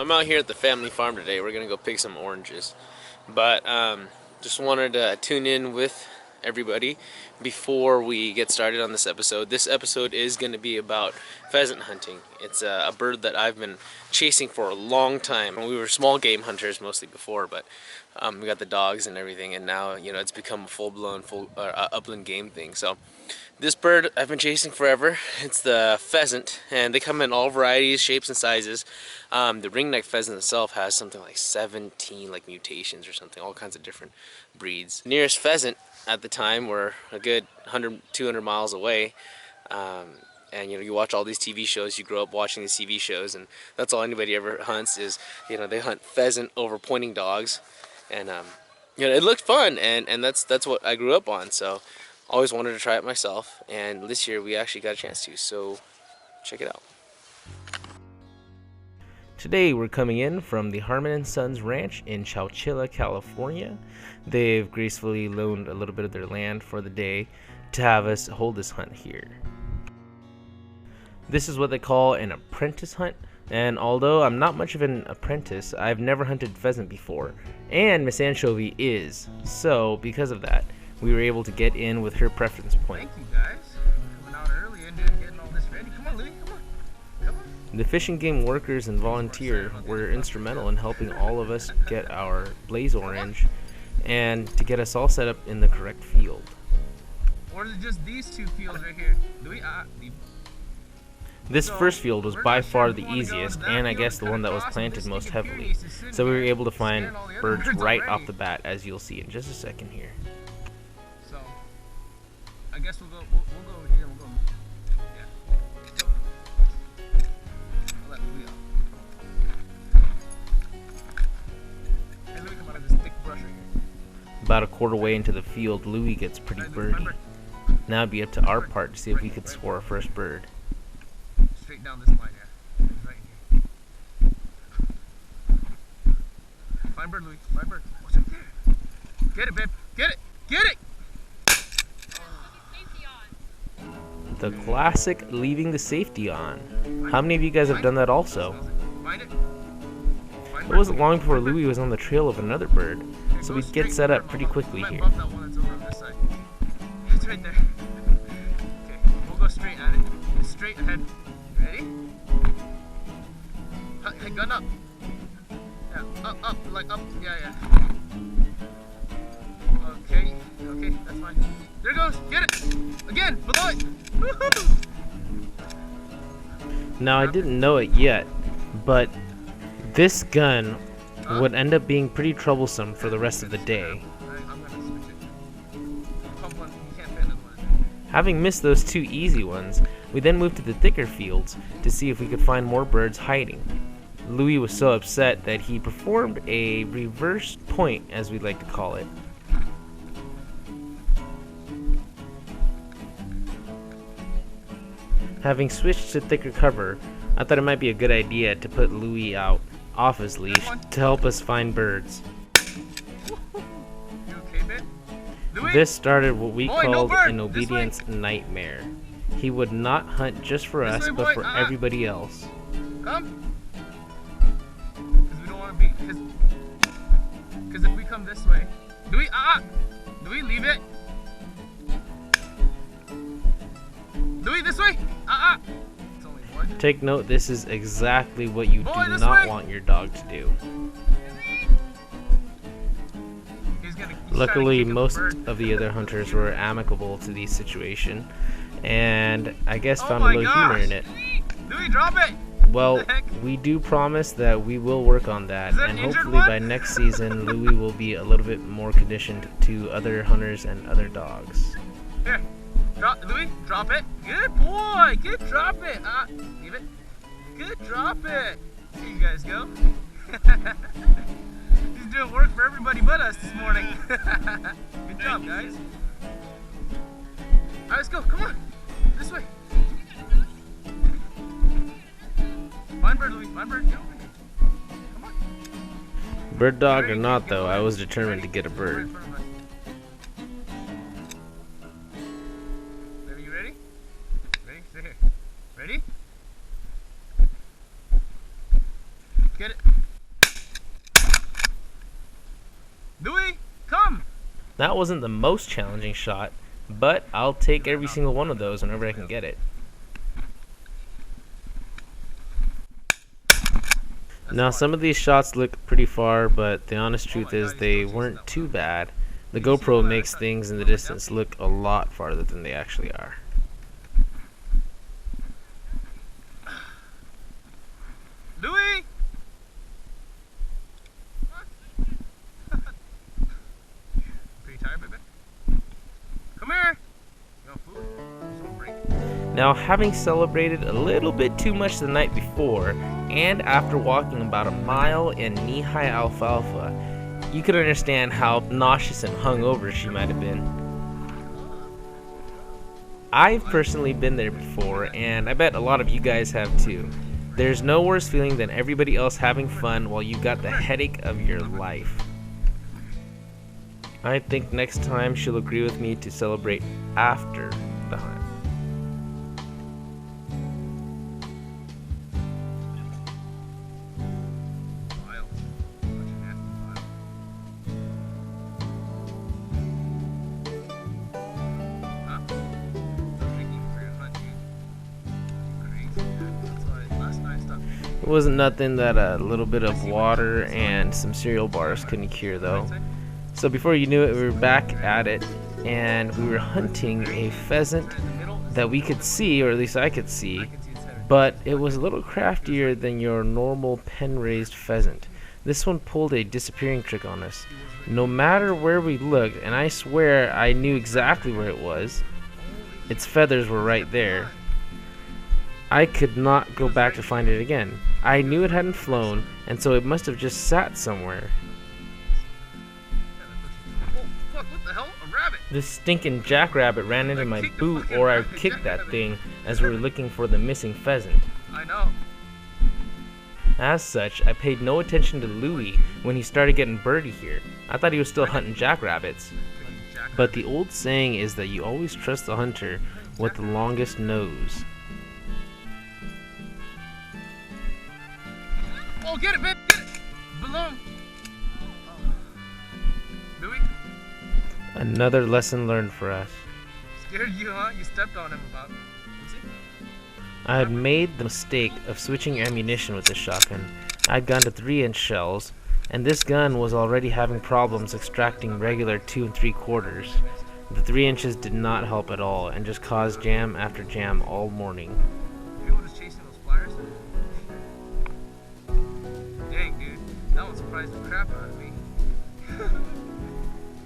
I'm out here at the family farm today. We're gonna go pick some oranges, but just wanted to tune in with everybody before we get started on this episode. This episode is going to be about pheasant hunting. It's a bird that I've been chasing for a long time. We were small game hunters mostly before, but we got the dogs and everything, and now it's become a full-blown upland game thing. So this bird I've been chasing forever. It's the pheasant, and they come in all varieties, shapes, and sizes. The ringneck pheasant itself has something like 17 mutations or something, all kinds of different breeds. The nearest pheasant at the time were a good 100, 200 miles away. And you watch all these TV shows, you grow up watching these TV shows, and that's all anybody ever hunts is, they hunt pheasant over pointing dogs. And it looked fun, and that's what I grew up on. So always wanted to try it myself, and this year we actually got a chance to, so check it out. Today we're coming in from the Harmon & Sons Ranch in Chowchilla, California. They've gracefully loaned a little bit of their land for the day to have us hold this hunt here. This is what they call an apprentice hunt, and although I'm not much of an apprentice, I've never hunted pheasant before, and Miss Anchovy is, so because of that, we were able to get in with her preference point. Thank you guys for coming out early and getting all this ready. Come on, Louie, come on. The Fish and Game workers and volunteer were instrumental in helping all of us get our blaze orange and to get us all set up in the correct field. Or is it just these two fields right here? Louie, This first field was by far the easiest, and I guess the one that was planted most heavily, so we were able to find birds right off the bat, as you'll see in just a second here. So, I guess we'll go over here. We'll go. Yeah. I'll let Louie out. Hey, Louie, come out of this thick brush right here. About a quarter way into the field, Louie gets pretty birdie. Now it'd be up to our part to see if we could score our first bird. Straight down this line, yeah. Right here. Fine bird, Louie. Fine bird. What's right there? Get it, babe. Get it. Get it. The classic leaving the safety on. How many of you guys have done that also? It wasn't long before Louie was on the trail of another bird, so we'd get set up pretty quickly here. It's right there. Okay, we'll go straight at it. Straight ahead. Ready? Hey, gun up. Yeah, up, like up. Yeah. Okay, that's fine. There it goes. Get it. Again, below it. Woohoo! Now I didn't know it yet, but this gun would end up being pretty troublesome for the rest of the day. Having missed those two easy ones, we then moved to the thicker fields to see if we could find more birds hiding. Louie was so upset that he performed a reverse point, as we like to call it. Having switched to thicker cover, I thought it might be a good idea to put Louie out off his leash to help us find birds. You okay, babe? Louie? This started what we called an obedience nightmare. He would not hunt just for us, but for everybody else. Come. Because we don't want to be. Because if we come this way, Louie, Louie, leave it. Louie, this way. It's only one. Take note, this is exactly what you do not want your dog to do. Luckily, most of the other hunters were amicable to the situation, and I guess found a little humor in it. Louie, drop it! Well, we do promise that we will work on that, and hopefully by next season, Louie will be a little bit more conditioned to other hunters and other dogs. Here, Louie, drop it. Good boy, good, drop it. Leave it. Good, drop it. Here you guys go. He's doing work for everybody but us this morning. Good job, guys. Alright, let's go. Come on. This way. Fine bird, Louie. Fine bird. Get over here. Come on. Bird dog or not, though, I was determined to get a bird. Are you ready? Ready? Stay here. Ready? Get it. Louie, come! That wasn't the most challenging shot, but I'll take every single one of those whenever I can get it. Now, some of these shots look pretty far, but the honest truth is they weren't too bad. The GoPro makes things in the distance look a lot farther than they actually are. Louie! Pretty tired, baby? Come here! You want food? Just want a break. Now, having celebrated a little bit too much the night before, and after walking about a mile in knee-high alfalfa, you could understand how nauseous and hungover she might have been. I've personally been there before, and I bet a lot of you guys have too. There's no worse feeling than everybody else having fun while you got the headache of your life. I think next time she'll agree with me to celebrate after the hunt. It wasn't nothing that a little bit of water and some cereal bars couldn't cure though. So before you knew it, we were back at it, and we were hunting a pheasant that we could see, or at least I could see, but it was a little craftier than your normal pen-raised pheasant. This one pulled a disappearing trick on us. No matter where we looked, and I swear I knew exactly where it was, its feathers were right there. I could not go back to find it again. I knew it hadn't flown, and so it must have just sat somewhere. Oh, fuck, what the hell? A rabbit! This stinking jackrabbit ran into my boot, or I kicked that thing as we were looking for the missing pheasant. I know. As such, I paid no attention to Louie when he started getting birdie here. I thought he was still hunting jackrabbits. But the old saying is that you always trust the hunter with the longest nose. Oh, get it, babe! Get it! Balloon! Louie? Another lesson learned for us. Scared you, huh? You stepped on him about. What's it? I had made the mistake of switching ammunition with this shotgun. I'd gone to 3-inch shells, and this gun was already having problems extracting regular 2 3/4. The 3 inches did not help at all, and just caused jam after jam all morning. You was chasing those flyers? Dang, dude, that one surprised the crap out of me.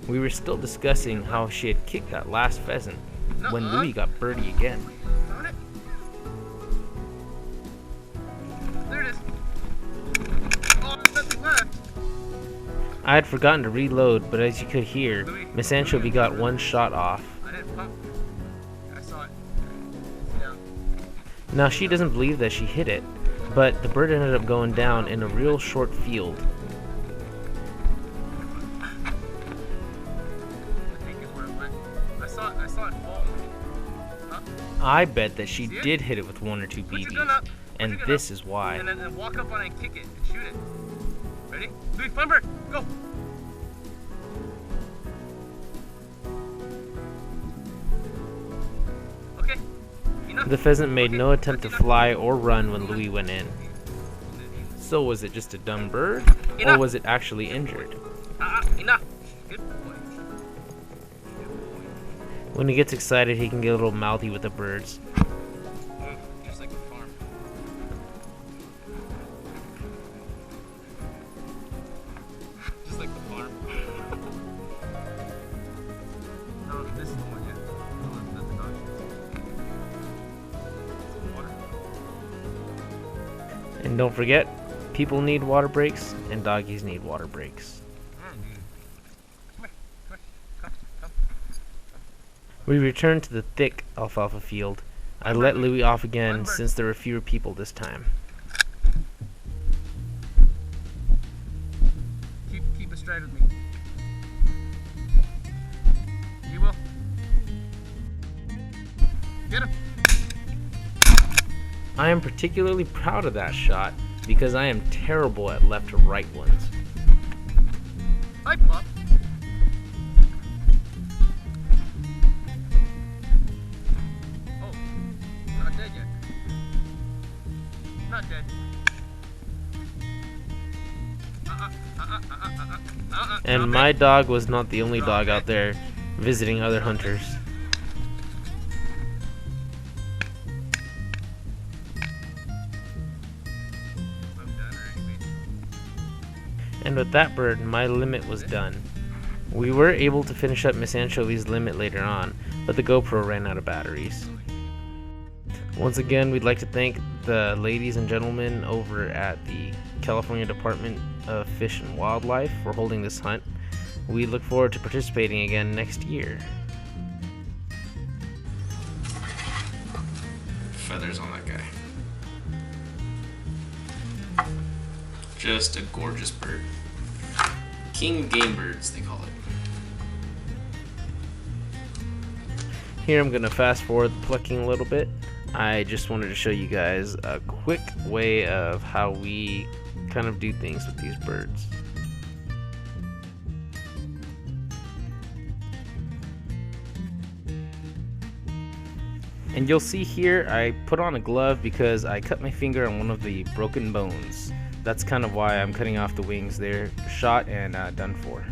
We were still discussing how she had kicked that last pheasant when Louie got birdie again. Found it? There it is. Oh, there's nothing left. I had forgotten to reload, but as you could hear, Miss Anchovy got one shot off. I didn't pump. I saw it. Yeah. Now she doesn't believe that she hit it, but the bird ended up going down in a real short field. I think is where it went. I saw it fall. Huh? I bet that she did hit it with 1 or 2 Put your BBs, gun up. and this is why. And then walk up on it and kick it and shoot it. Ready? Louie, fun bird, go! Okay. Enough. The pheasant made no attempt to fly or run when Louie went in. So was it just a dumb bird, or was it actually injured? Enough. Good boy. When he gets excited, he can get a little mouthy with the birds. Just like the farm. Just like the farm. No, this is the one yet. That's the dog. Some water. And don't forget, people need water breaks, and doggies need water breaks. We returned to the thick alfalfa field. I let Louie off again since there were fewer people this time. Keep astride with me. You will. Get him. I am particularly proud of that shot. because I am terrible at left to right ones. Hi, pup. Oh, not dead yet. Not dead. And my dog was not the only dog out there visiting other hunters. And with that bird, my limit was done. We were able to finish up Miss Anchovy's limit later on, but the GoPro ran out of batteries. Once again, we'd like to thank the ladies and gentlemen over at the California Department of Fish and Wildlife for holding this hunt. We look forward to participating again next year. Feathers on that guy. Just a gorgeous bird. King of game birds, they call it. Here I'm gonna fast forward the plucking a little bit. I just wanted to show you guys a quick way of how we kind of do things with these birds. And you'll see here I put on a glove because I cut my finger on one of the broken bones. That's kind of why I'm cutting off the wings. They're shot and done for.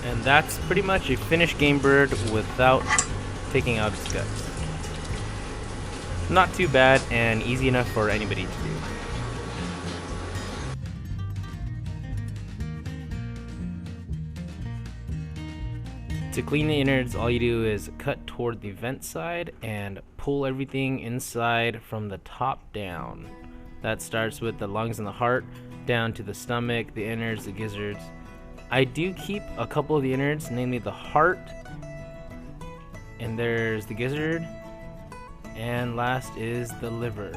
And that's pretty much a finished game bird without taking out its guts. Not too bad and easy enough for anybody to do. To clean the innards, all you do is cut toward the vent side and pull everything inside from the top down. That starts with the lungs and the heart, down to the stomach, the innards, the gizzards. I do keep a couple of the innards, namely the heart, and there's the gizzard, and last is the liver.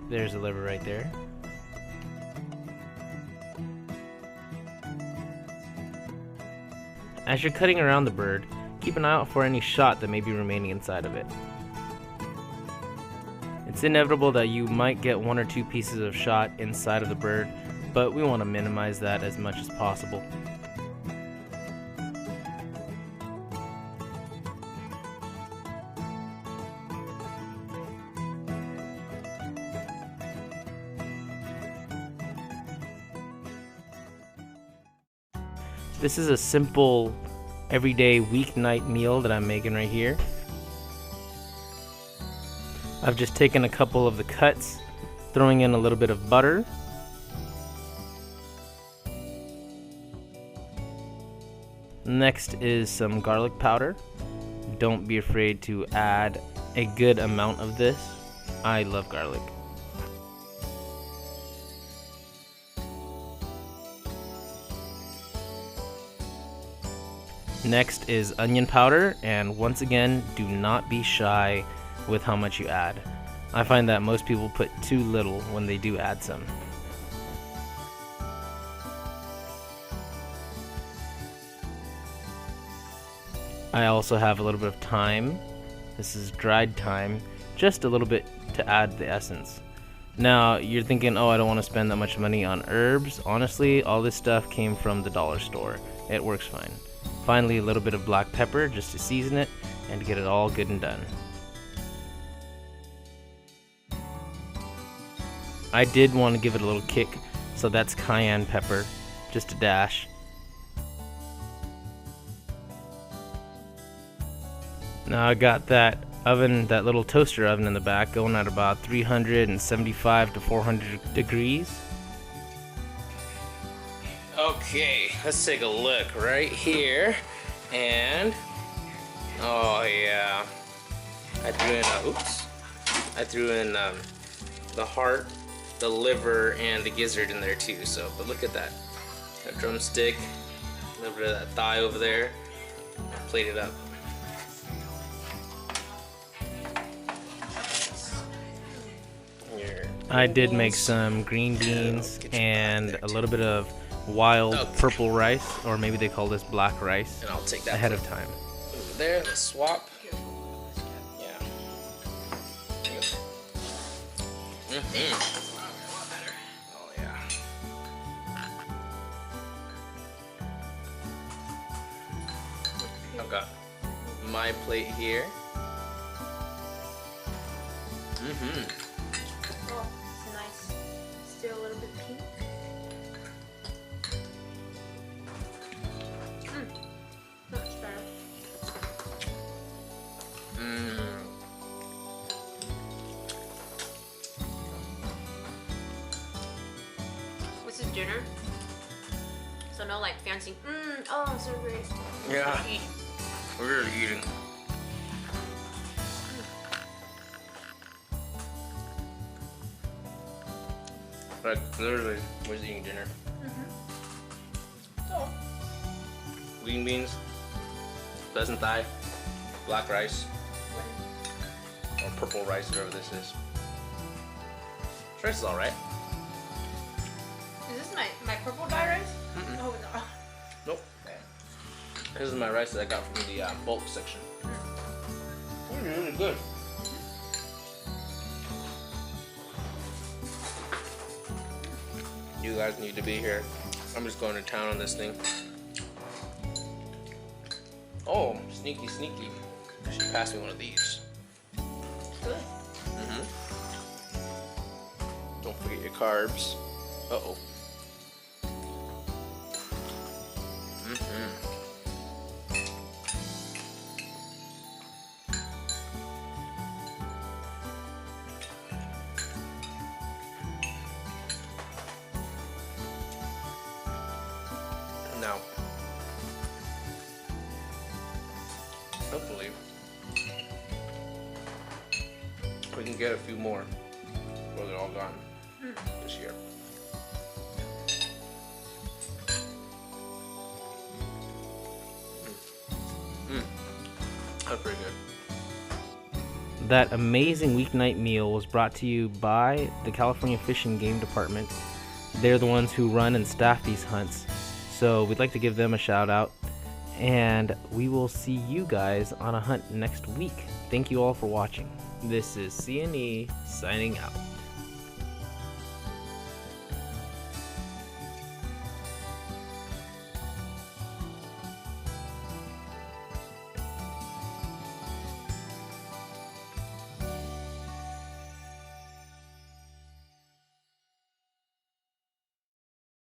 There's the liver right there. As you're cutting around the bird, keep an eye out for any shot that may be remaining inside of it. It's inevitable that you might get one or two pieces of shot inside of the bird, but we want to minimize that as much as possible. This is a simple, everyday weeknight meal that I'm making right here. I've just taken a couple of the cuts, throwing in a little bit of butter. Next is some garlic powder. Don't be afraid to add a good amount of this. I love garlic. Next is onion powder, and once again, do not be shy with how much you add. I find that most people put too little when they do add some. I also have a little bit of thyme. This is dried thyme, just a little bit to add the essence. Now you're thinking, oh, I don't want to spend that much money on herbs. Honestly, all this stuff came from the dollar store. It works fine. Finally, a little bit of black pepper just to season it and to get it all good and done. I did want to give it a little kick, so that's cayenne pepper, just a dash. Now I got that oven, that little toaster oven in the back, going at about 375 to 400 degrees. Okay, let's take a look right here, and oh yeah, I threw in the heart, the liver, and the gizzard in there too. So, but look at that, that drumstick, a little bit of that thigh over there. I plated up. I did make beans. some green beans get your and back there, a little bit of wild Okay. purple rice, or maybe they call this black rice, And I'll take that ahead plate of time. over there. Let's swap. Yeah. Oh yeah. I've got my plate here. Oh, it's nice. Still a little bit pink. Much better. This is dinner. So no like fancy. Oh, so great. Yeah. Eat. We're eating. Like literally, we're eating dinner. So, Green beans, pheasant thigh, black rice, or purple rice, whatever this is. This rice is alright. is this my purple dye rice? Oh no. Nope. This is my rice that I got from the bulk section. Really good. You guys need to be here. I'm just going to town on this thing. Oh, sneaky, sneaky. She passed me one of these. Good. Don't forget your carbs. Uh-oh. Now, hopefully, we can get a few more before they're all gone this year. That's pretty good. That amazing weeknight meal was brought to you by the California Fish and Game Department. They're the ones who run and staff these hunts, so we'd like to give them a shout out. And we will see you guys on a hunt next week. Thank you all for watching. This is CNE signing out.